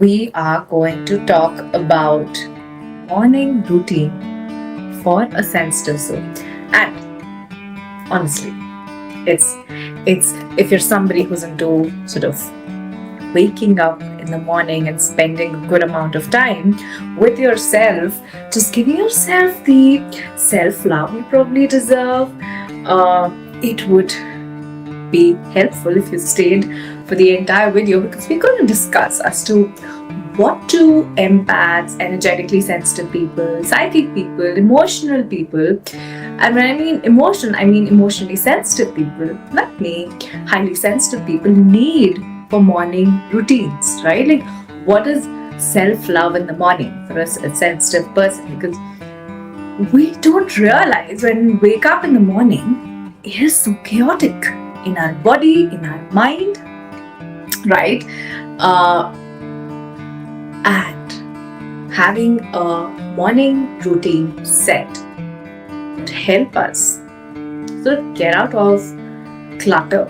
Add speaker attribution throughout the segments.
Speaker 1: we are going to talk about morning routine for a sensitive soul. And honestly, it's if you're somebody who's into sort of waking up in the morning and spending a good amount of time with yourself, just giving yourself the self-love you probably deserve, it would be helpful if you stayed for the entire video, because we're going to discuss as to what do empaths, energetically sensitive people, psychic people, emotional people, and when I mean emotional, I mean emotionally sensitive people like me, highly sensitive people, need for morning routines, right? Like, what is self-love in the morning for a sensitive person? Because we don't realize when we wake up in the morning, it is so chaotic in our body, in our mind, right? And having a morning routine set would help us sort of get out of clutter,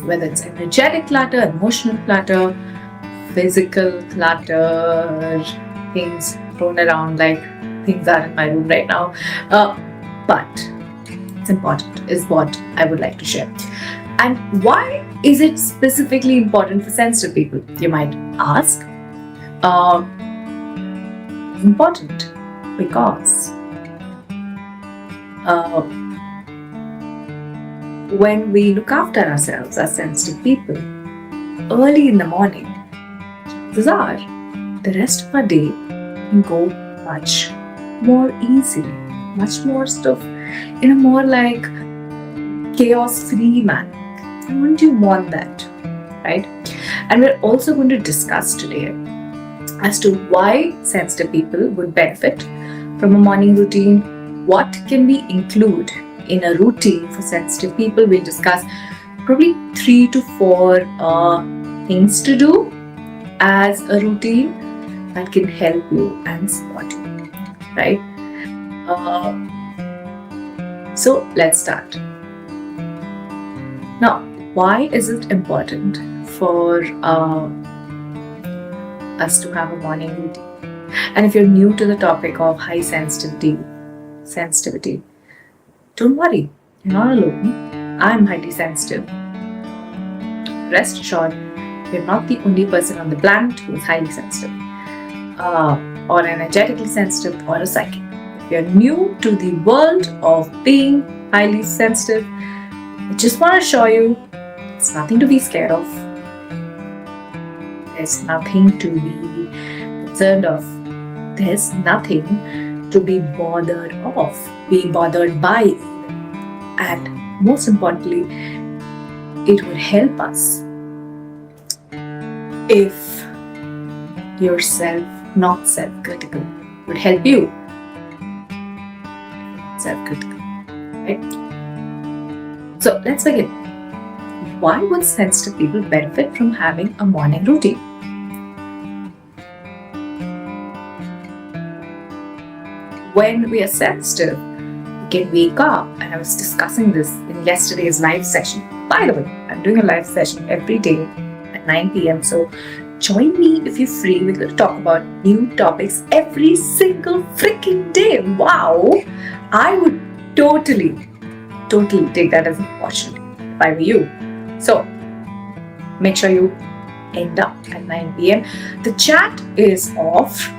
Speaker 1: whether it's energetic clutter, emotional clutter, physical clutter, things thrown around like things are in my room right now. But it's important, is what I would like to share. And why is it specifically important for sensitive people, you might ask? It's important because when we look after ourselves as sensitive people early in the morning, chances are the rest of our day can go much more easily, much more stuff in a more like chaos-free manner. And wouldn't you want that, right? And we're also going to discuss today as to why sensitive people would benefit from a morning routine, what can we include in a routine for sensitive people. We'll discuss probably 3 to 4 things to do as a routine that can help you and support you, right? So let's start. Now, why is it important for us to have a morning routine? And if you're new to the topic of high sensitivity, don't worry, you're not alone. I'm highly sensitive. Rest assured, you're not the only person on the planet who is highly sensitive, or energetically sensitive, or a psychic. If you're new to the world of being highly sensitive, I just want to assure you, it's nothing to be scared of. There's nothing to be concerned of. There's nothing to be bothered of, be bothered by even. And most importantly, it would help us if you're not self-critical. It would help you self-critical, right? So let's begin. Why would sensitive people benefit from having a morning routine? When we are sensitive, we can wake up, and I was discussing this in yesterday's live session. By the way, I'm doing a live session every day at 9 p.m. So join me if you're free. We're going to talk about new topics every single freaking day. Wow! I would totally take that as an opportunity if I were you. So make sure you end up at 9 p.m. The chat is off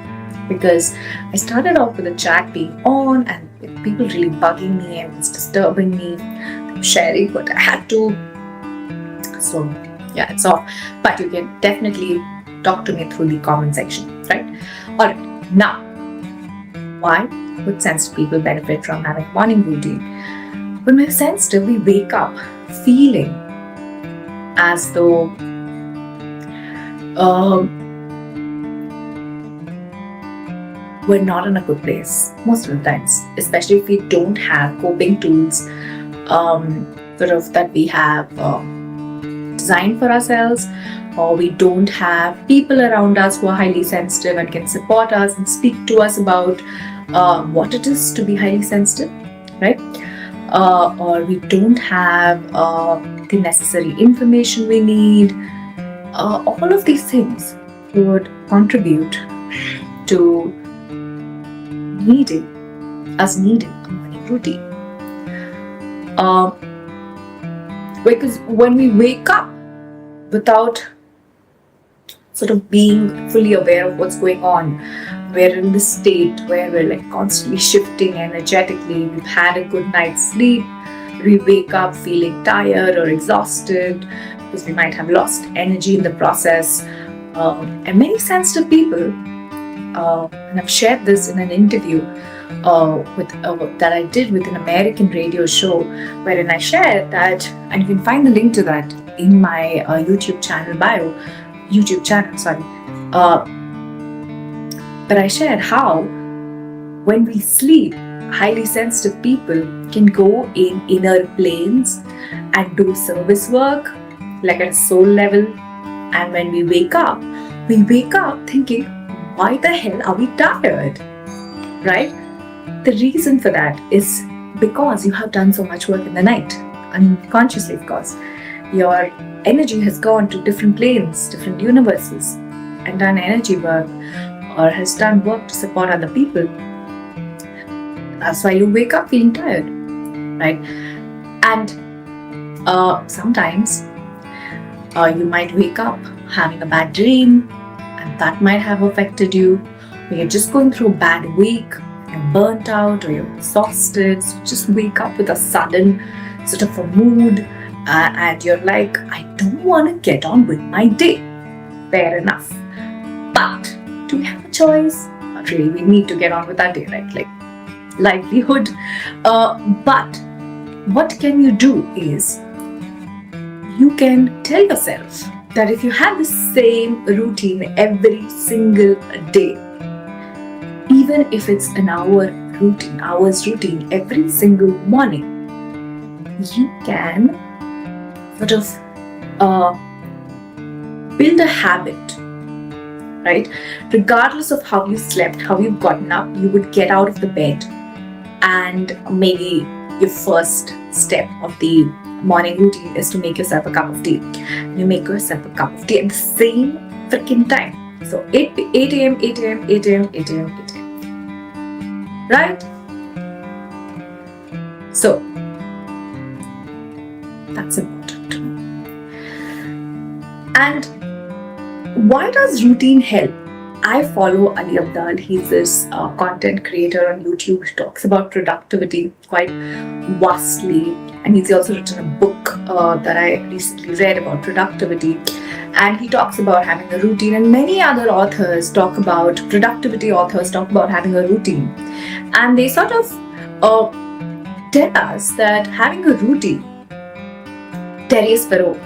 Speaker 1: because I started off with the chat being on and people really bugging me and it's disturbing me. I'm sharing what I had to. So yeah, it's off. But you can definitely talk to me through the comment section, right? Alright, now, why would sensitive people benefit from having a morning routine? When we're sensitive, we wake up feeling as though we're not in a good place most of the times, especially if we don't have coping tools sort of that we have designed for ourselves, or we don't have people around us who are highly sensitive and can support us and speak to us about what it is to be highly sensitive, right? Or we don't have the necessary information we need. All of these things would contribute to needing a morning routine. Because when we wake up without sort of being fully aware of what's going on, we're in this state where we're like constantly shifting energetically. We've had a good night's sleep. We wake up feeling tired or exhausted because we might have lost energy in the process. And many sensitive people, and I've shared this in an interview that I did with an American radio show, wherein I shared that, and you can find the link to that in my YouTube channel. But I shared how when we sleep, highly sensitive people can go in inner planes and do service work, like at a soul level. And when we wake up thinking, why the hell are we tired? Right? The reason for that is because you have done so much work in the night, unconsciously, of course. Your energy has gone to different planes, different universes, and done energy work, or has done work to support other people. That's why you wake up feeling tired, right? And sometimes you might wake up having a bad dream, and that might have affected you. Or you're just going through a bad week, you're burnt out, or you're exhausted, so you just wake up with a sudden sort of a mood, and you're like, I don't want to get on with my day. Fair enough. But do we have a choice? Not really. We need to get on with our day, right? Like livelihood. But what can you do is, you can tell yourself that if you have the same routine every single day, even if it's an hour's routine every single morning, you can sort of build a habit, right? Regardless of how you slept, how you've gotten up, you would get out of the bed, and maybe your first step of the morning routine is to make yourself a cup of tea. You make yourself a cup of tea at the same freaking time. So 8 a.m., 8 a.m., 8 a.m., 8 a.m., 8 a.m. Right? So that's important to know. And why does routine help? I follow Ali Abdal. He's this content creator on YouTube who talks about productivity quite vastly. And he's also written a book that I recently read about productivity. And he talks about having a routine. And many other authors talk about, productivity authors talk about having a routine. And they sort of tell us that having a routine, Darius Farrow,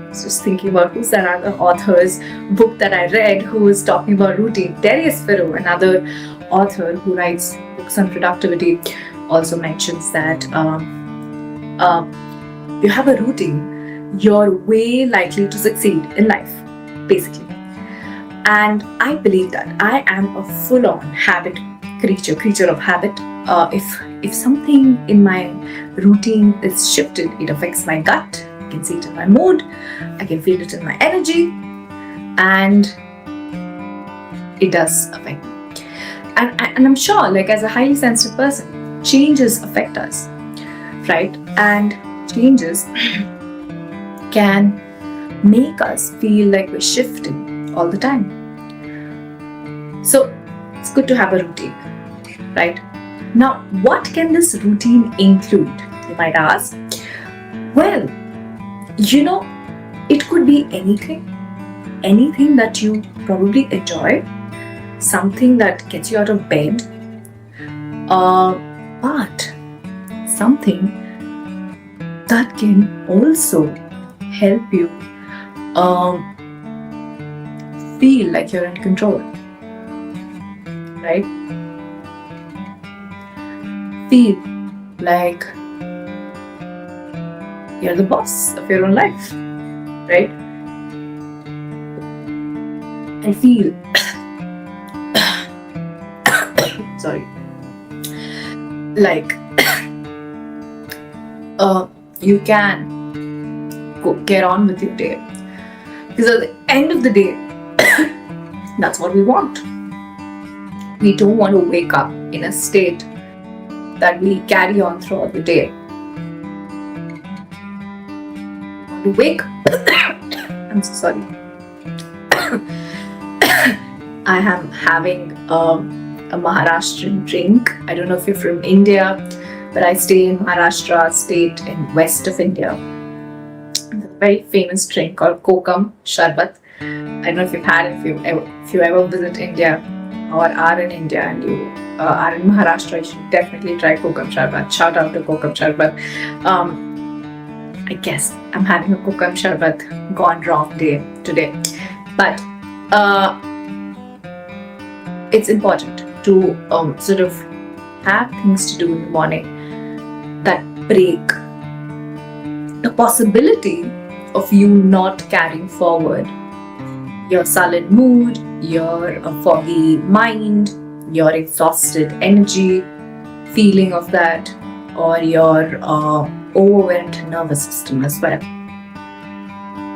Speaker 1: just thinking about who's that other author's book that I read who was talking about routine. Darius Farrow, another author who writes books on productivity, also mentions that you have a routine, you're way likely to succeed in life, basically. And I believe that I am a full-on habit creature of habit. If something in my routine is shifted, it affects my gut. I can see it in my mood, I can feel it in my energy, and it does affect me. And I'm sure, like, as a highly sensitive person, changes affect us, right? And changes can make us feel like we're shifting all the time. So it's good to have a routine, right? Now, what can this routine include? You might ask. Well, it could be anything that you probably enjoy, something that gets you out of bed, but something that can also help you feel like you're in control, right? Feel like you're the boss of your own life, right? And feel sorry, like you can get on with your day, because at the end of the day That's what we want. We don't want to wake up in a state that we carry on throughout the day. We wake I'm so sorry. I am having a Maharashtrian drink. I don't know if you're from India, but I stay in Maharashtra state in west of India. It's a very famous drink called Kokam Sharbat. I don't know if you've had it. If you ever visit India or are in India and you are in Maharashtra, you should definitely try Kokam Sharbat. Shout out to Kokam Sharbat. I guess I'm having a Kokam Sharbat gone wrong day today. But it's important to sort of have things to do in the morning that break the possibility of you not carrying forward your sullen mood, your foggy mind, your exhausted energy, feeling of that, or your overwhelmed nervous system as well.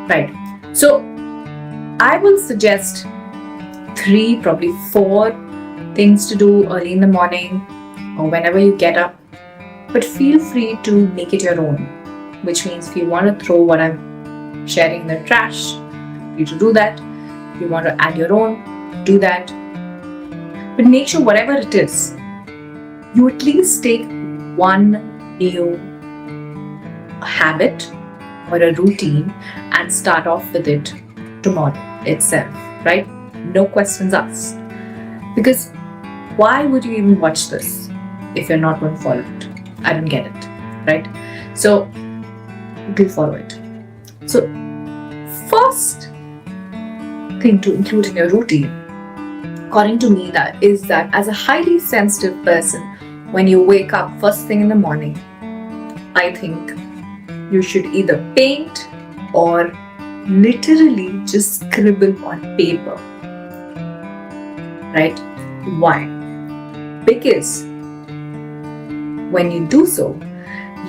Speaker 1: Right. So I will suggest 3, probably 4 things to do early in the morning or whenever you get up, but feel free to make it your own, which means if you want to throw what I'm sharing in the trash, you to do that. If you want to add your own, do that. But make sure whatever it is, you at least take one new habit or a routine and start off with it tomorrow itself, right? No questions asked. Because why would you even watch this if you're not going to follow it? I don't get it, right? So do follow it. So first thing to include in your routine, according to me, that is that as a highly sensitive person, when you wake up first thing in the morning, I think you should either paint or literally just scribble on paper. Right? Why? Because when you do so,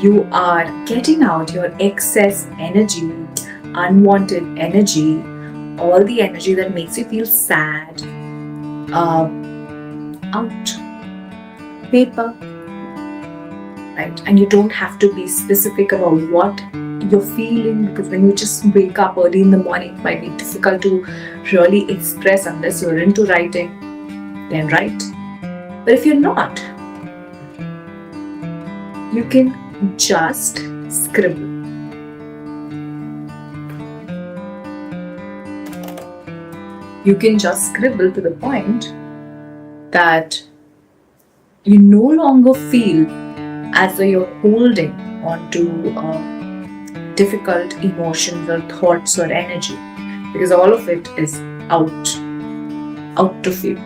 Speaker 1: you are getting out your excess energy, unwanted energy, all the energy that makes you feel sad, out. Paper. Right? And you don't have to be specific about what you're feeling, because when you just wake up early in the morning, it might be difficult to really express unless you're into writing. Then write. But if you're not, you can just scribble. You can just scribble to the point that you no longer feel as though you're holding onto difficult emotions or thoughts or energy, because all of it is out of you.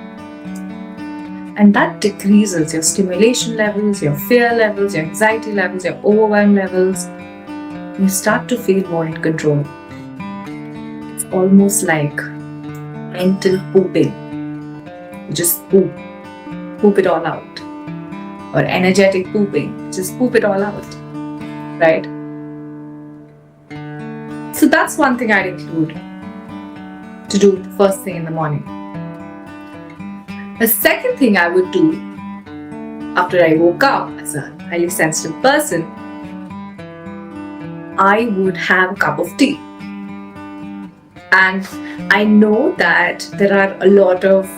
Speaker 1: And that decreases your stimulation levels, your fear levels, your anxiety levels, your overwhelm levels. You start to feel more in control. It's almost like mental pooping. You just poop it all out. Or energetic pooping, just poop it all out, right? So that's one thing I'd include to do the first thing in the morning. The second thing I would do after I woke up as a highly sensitive person, I would have a cup of tea. And I know that there are a lot of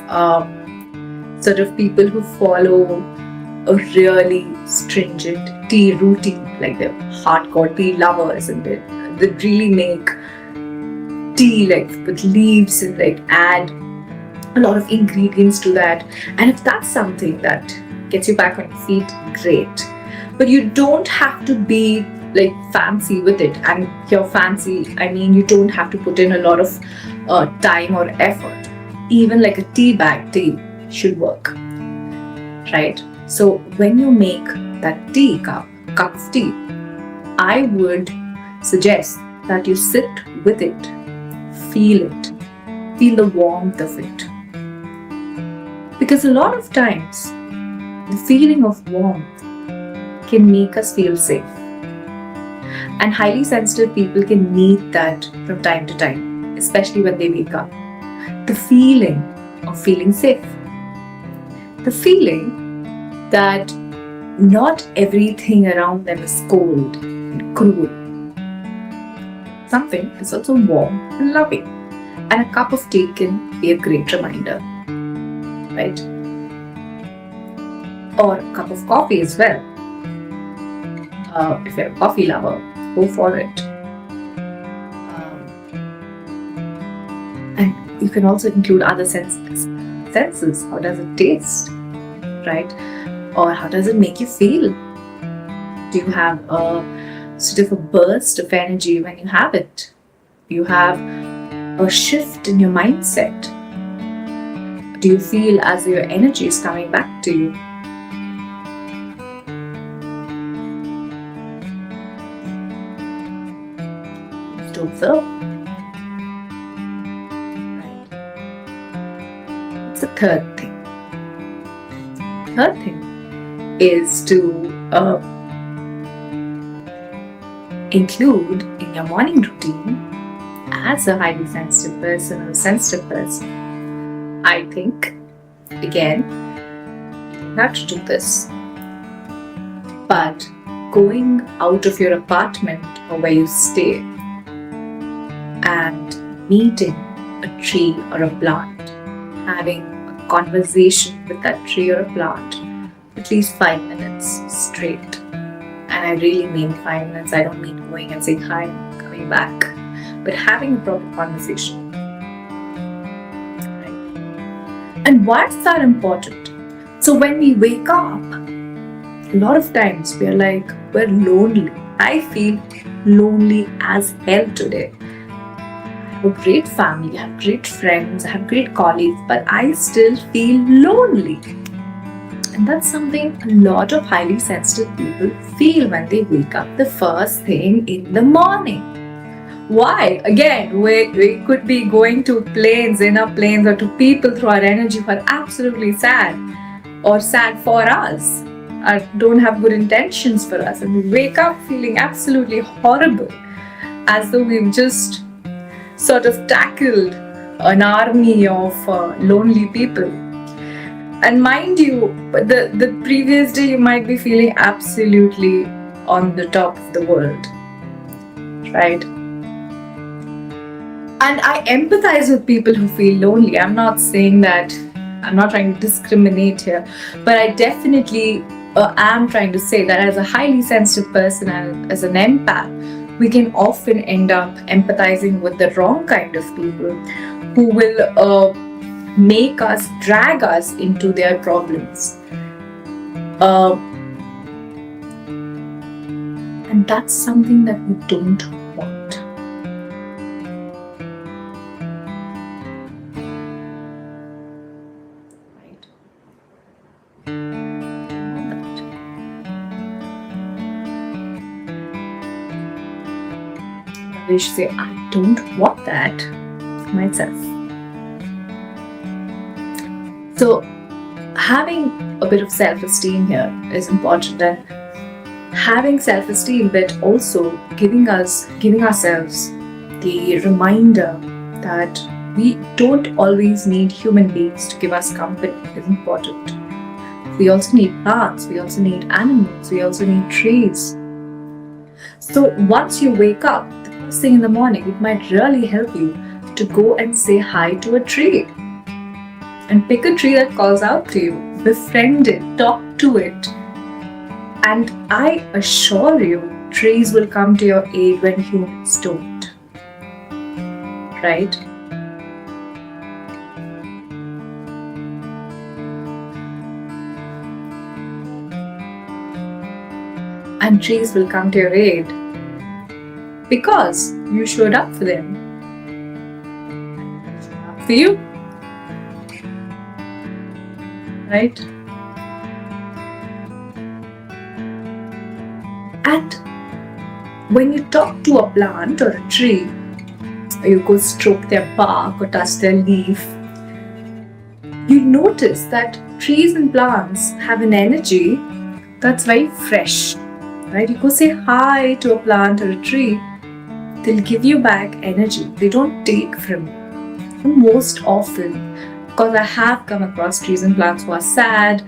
Speaker 1: sort of people who follow a really stringent tea routine, like they're hardcore tea lovers, and they really make tea like with leaves and like add a lot of ingredients to that. And if that's something that gets you back on your feet, great. But you don't have to be like fancy with it. And here fancy, I mean you don't have to put in a lot of time or effort. Even like a tea bag tea should work, right? So when you make that tea cup of tea, I would suggest that you sit with it, feel the warmth of it. Because a lot of times, the feeling of warmth can make us feel safe. And highly sensitive people can need that from time to time, especially when they wake up. The feeling of feeling safe. The feeling that not everything around them is cold and cruel. Something is also warm and loving. And a cup of tea can be a great reminder, right? Or a cup of coffee as well. If you're a coffee lover, go for it. And you can also include other senses. How does it taste, right? Or how does it make you feel? Do you have a sort of a burst of energy when you have it? Do you have a shift in your mindset? Do you feel as your energy is coming back to you? Don't feel. It's the third thing. Third thing is to include in your morning routine as a highly sensitive person or a sensitive person. I think, again, you have to do this, but going out of your apartment or where you stay and meeting a tree or a plant, having a conversation with that tree or a plant at least 5 minutes straight. And I really mean 5 minutes. I don't mean going and saying hi and coming back, but having a proper conversation. Right? And why is that important? So when we wake up, a lot of times we're lonely. I feel lonely as hell today. I have a great family, I have great friends, I have great colleagues, but I still feel lonely. And that's something a lot of highly sensitive people feel when they wake up the first thing in the morning. Why? Again, we could be going to planes, inner planes, or to people through our energy who are absolutely sad or sad for us, or don't have good intentions for us, and we wake up feeling absolutely horrible, as though we've just sort of tackled an army of lonely people. And mind you, the previous day you might be feeling absolutely on the top of the world, right? And I empathize with people who feel lonely. I'm not saying that, I'm not trying to discriminate here, but I definitely am trying to say that as a highly sensitive person and as an empath, we can often end up empathizing with the wrong kind of people who will make us, drag us into their problems. And that's something that we don't want. Right? I should say, I don't want that myself. So having a bit of self-esteem here is important, and having self-esteem, but also giving ourselves the reminder that we don't always need human beings to give us company is important. We also need plants, we also need animals, we also need trees. So once you wake up, the first thing in the morning, it might really help you to go and say hi to a tree. And pick a tree that calls out to you, befriend it, talk to it. And I assure you, trees will come to your aid when humans don't. Right? And trees will come to your aid because you showed up for them. And showed up for you. Right? And when you talk to a plant or a tree, or you go stroke their bark or touch their leaf, you notice that trees and plants have an energy that's very fresh. Right? You go say hi to a plant or a tree, they'll give you back energy. They don't take from you. And most often, Because I have come across trees and plants who are sad,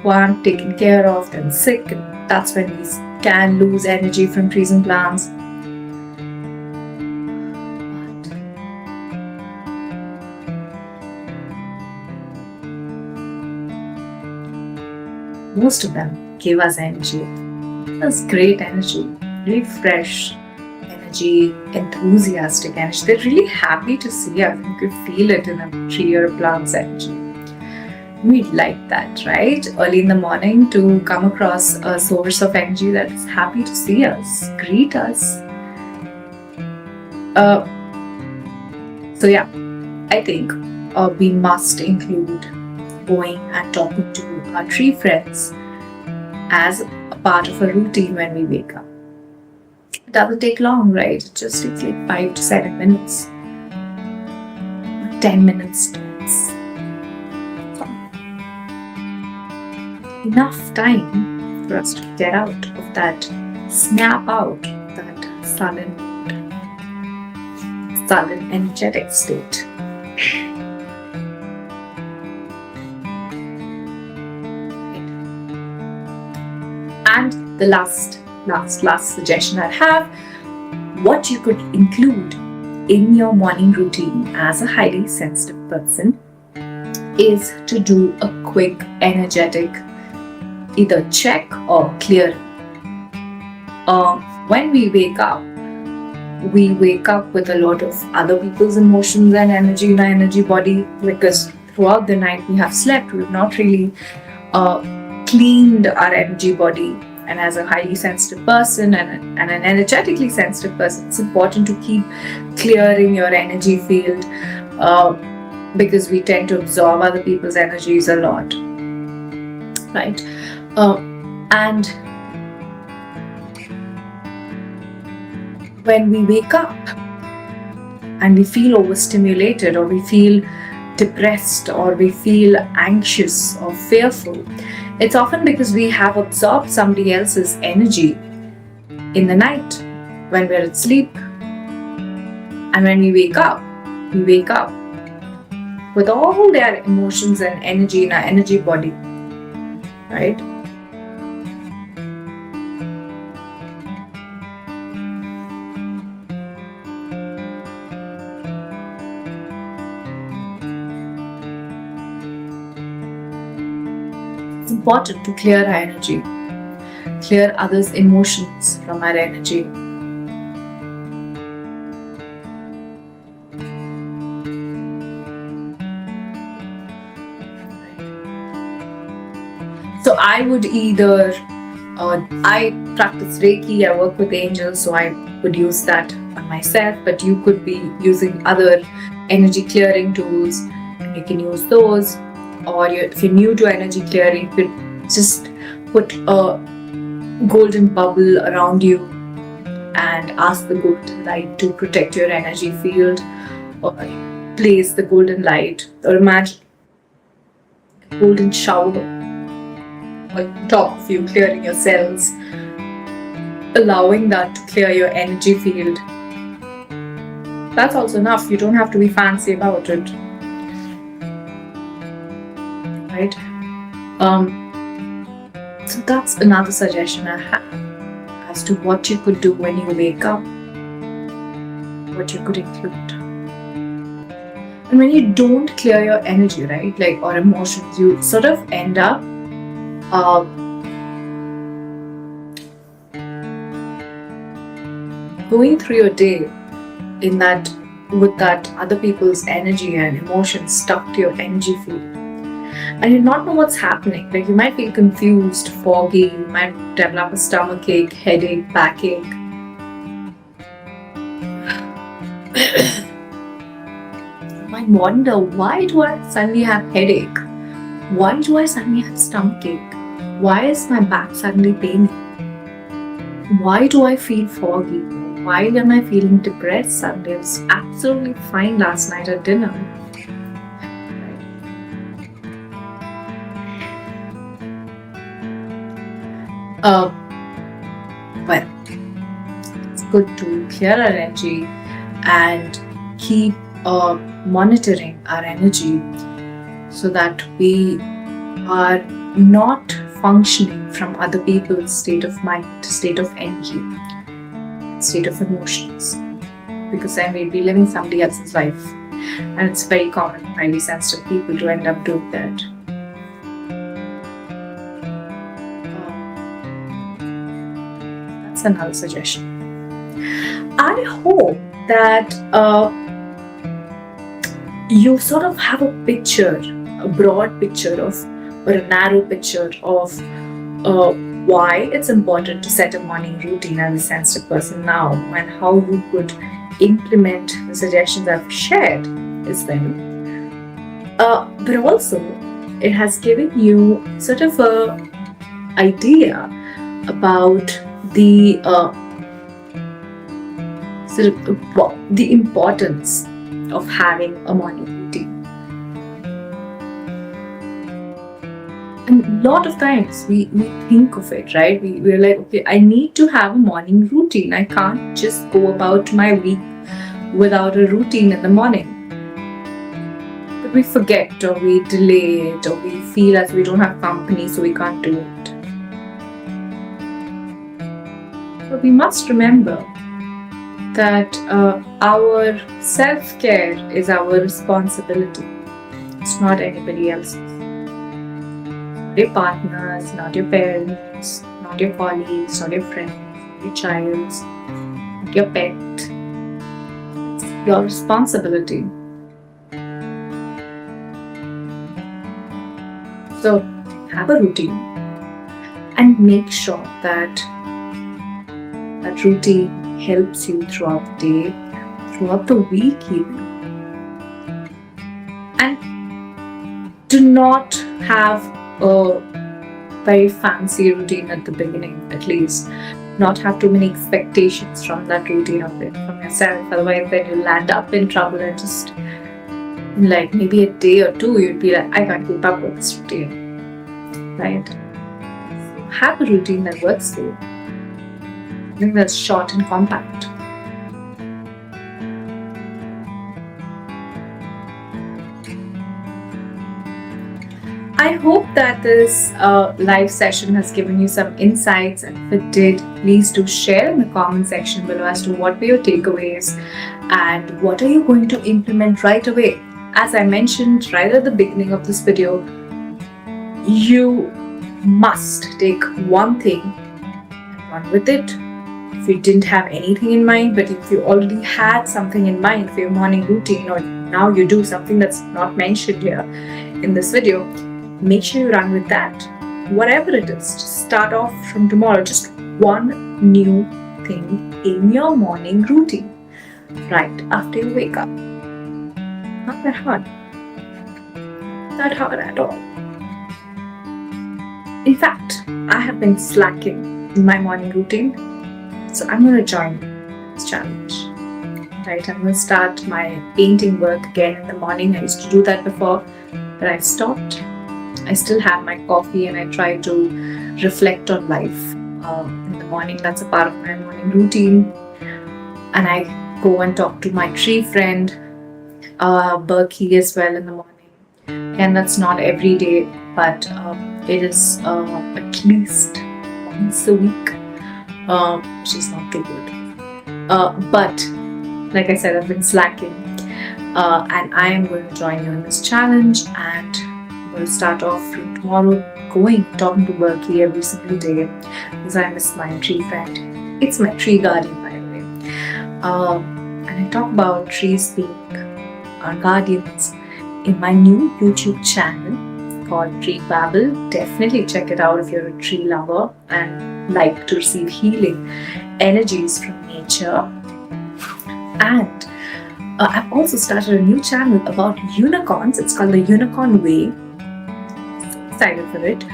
Speaker 1: who aren't taken care of, then sick, and that's when we can lose energy from trees and plants. Most of them give us energy. That's great energy, really fresh energy, enthusiastic energy. They're really happy to see us. You could feel it in a tree or a plant's energy. We'd like that, right? Early in the morning to come across a source of energy that is happy to see us, greet us. So yeah, I think we must include going and talking to our tree friends as a part of a routine when we wake up. It doesn't take long, right? It just takes like 5 to 7 minutes. 10 minutes tops. Enough time for us to get out of that, snap out that sullen energetic state. And the last suggestion I have, what you could include in your morning routine as a highly sensitive person is to do a quick energetic either check or clear. When we wake up with a lot of other people's emotions and energy in our energy body, because throughout the night we have slept, we've not really cleaned our energy body. And as a highly sensitive person and an energetically sensitive person, it's important to keep clearing your energy field because we tend to absorb other people's energies a lot, right? And when we wake up and we feel overstimulated, or we feel depressed, or we feel anxious or fearful, it's often because we have absorbed somebody else's energy in the night when we're asleep. And when we wake up with all their emotions and energy in our energy body, right? It's important to clear our energy, clear others' emotions from our energy. So I would either, I practice Reiki, I work with angels, so I would use that on myself, but you could be using other energy clearing tools, and you can use those. Or if you're new to energy clearing, you could just put a golden bubble around you and ask the golden light to protect your energy field, or place the golden light, or imagine a golden shower on top of you, clearing your cells, allowing that to clear your energy field. That's also enough. You don't have to be fancy about it, right? So that's another suggestion I have as to what you could do when you wake up, what you could include. And when you don't clear your energy, right, like, or emotions, you sort of end up going through your day in that, with that other people's energy and emotions stuck to your energy field, and you not know what's happening. Like, you might feel confused, foggy, you might develop a stomachache, headache, backache. You might wonder, why do I suddenly have headache? Why do I suddenly have stomachache? Why is my back suddenly paining? Why do I feel foggy? Why am I feeling depressed suddenly? I was absolutely fine last night at dinner. Well, it's good to clear our energy and keep monitoring our energy so that we are not functioning from other people's state of mind, state of energy, state of emotions, because then we'll be living somebody else's life, and it's very common for highly sensitive people to end up doing that. That's another suggestion. I hope that you sort of have a picture, a broad picture of, or a narrow picture of why it's important to set a morning routine as a sensitive person now, and how you could implement the suggestions I've shared as well. But also, it has given you sort of a idea about the the importance of having a morning routine. And a lot of times we think of it, right? We're like, okay, I need to have a morning routine. I can't just go about my week without a routine in the morning. But we forget, or we delay it, or we feel as we don't have company, so we can't do it. So we must remember that our self-care is our responsibility. It's not anybody else's. Not your partners, not your parents, not your colleagues, not your friends, not your child, not your pet. It's your responsibility. So have a routine and make sure that that routine helps you throughout the day, throughout the week even. And do not have a very fancy routine at the beginning, at least. Not have too many expectations from that routine of it, from yourself. Otherwise then you'll land up in trouble, and just like maybe a day or two you'd be like, I can't keep up with this routine. Right? So have a routine that works for you. Something that's short and compact. I hope that this live session has given you some insights, and if it did, please do share in the comment section below as to what were your takeaways and what are you going to implement right away. As I mentioned right at the beginning of this video, you must take one thing and run with it. If you didn't have anything in mind, but if you already had something in mind for your morning routine, or now you do something that's not mentioned here in this video, make sure you run with that. Whatever it is, just start off from tomorrow, just one new thing in your morning routine right after you wake up. Not that hard. Not that hard at all. In fact, I have been slacking in my morning routine, so I'm going to join this challenge. Right, I'm going to start my painting work again in the morning. I used to do that before, but I stopped. I still have my coffee and I try to reflect on life in the morning. That's a part of my morning routine. And I go and talk to my tree friend, Berkey, as well in the morning. And that's not every day, but it is at least once a week. She's not too good. But like I said, I've been slacking. And I am going to join you in this challenge, and we'll start off from tomorrow talking to Berkey every single day, because I miss my tree friend. It's my tree guardian, by the way. And I talk about trees being our guardians in my new YouTube channel called Babble. Definitely check it out if you're a tree lover and like to receive healing energies from nature. And I've also started a new channel about unicorns. It's called the Unicorn Way. Excited for it.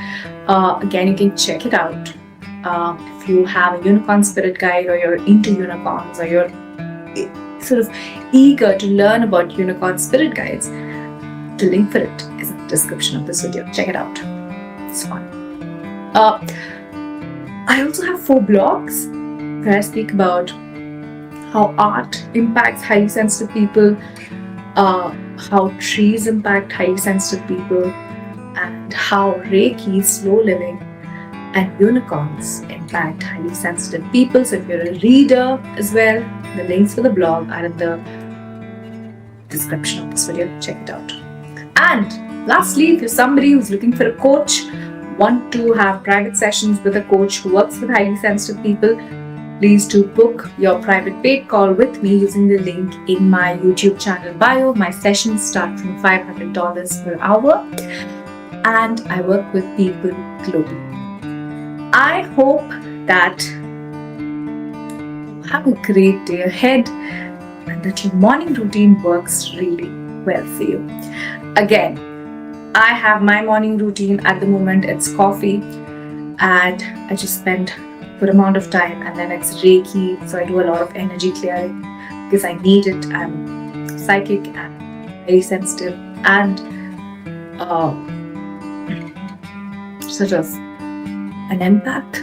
Speaker 1: Again, you can check it out. If you have a unicorn spirit guide, or you're into unicorns, or you're sort of eager to learn about unicorn spirit guides, the link for it is in the description of this video. Check it out. It's fun. I also have 4 blogs where I speak about how art impacts highly sensitive people, how trees impact highly sensitive people, and how Reiki, slow living, and unicorns impact highly sensitive people. So if you're a reader as well, the links for the blog are in the description of this video. Check it out. And lastly, if you're somebody who's looking for a coach, want to have private sessions with a coach who works with highly sensitive people, please do book your private paid call with me using the link in my YouTube channel bio. My sessions start from $500 per hour, and I work with people globally. I hope that you have a great day ahead and that your morning routine works really well for you. Again, I have my morning routine at the moment. It's coffee, and I just spend a good amount of time, and then it's Reiki. So I do a lot of energy clearing because I need it. I'm psychic and very sensitive, and sort of an empath.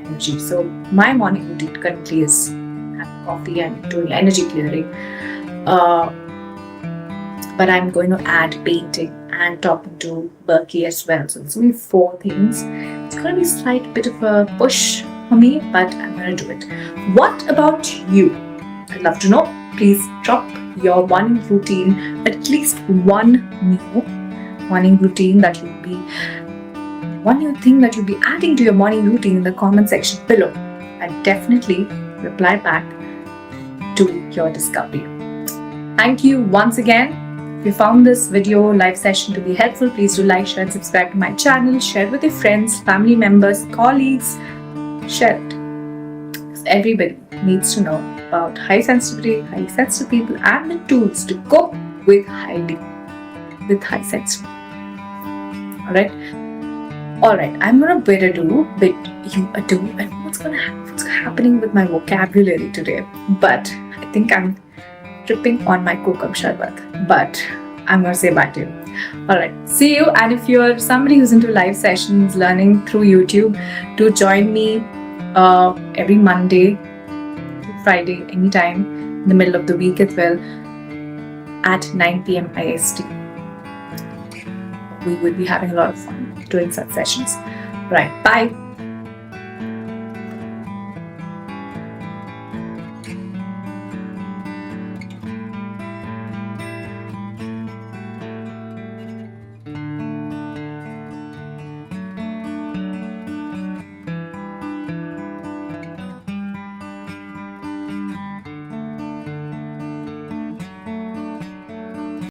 Speaker 1: Energy. So my morning routine currently is having coffee and doing energy clearing. But I'm going to add painting and talking to Berkey as well. So it's only 4 things. It's going to be a slight bit of a push for me, but I'm going to do it. What about you? I'd love to know. Please drop your morning routine, at least one new morning routine that you'll be, one new thing that you'll be adding to your morning routine in the comment section below. And definitely reply back to your discovery. Thank you once again. If you found this video live session to be helpful, please do like, share and subscribe to my channel. Share it with your friends, family members, colleagues. Share it. Because everybody needs to know about high sensitivity, highly sensitive people, and the tools to cope with high sensitivity. Alright, I'm gonna bid adieu, and what's happening with my vocabulary today. But I think I'm tripping on my kokum sharbat, but I'm gonna say bye to you. Alright, see you. And if you're somebody who's into live sessions, learning through YouTube, do join me every Monday to Friday, anytime in the middle of the week as well, at 9 p.m. IST. We will be having a lot of fun doing such sessions. Right, bye.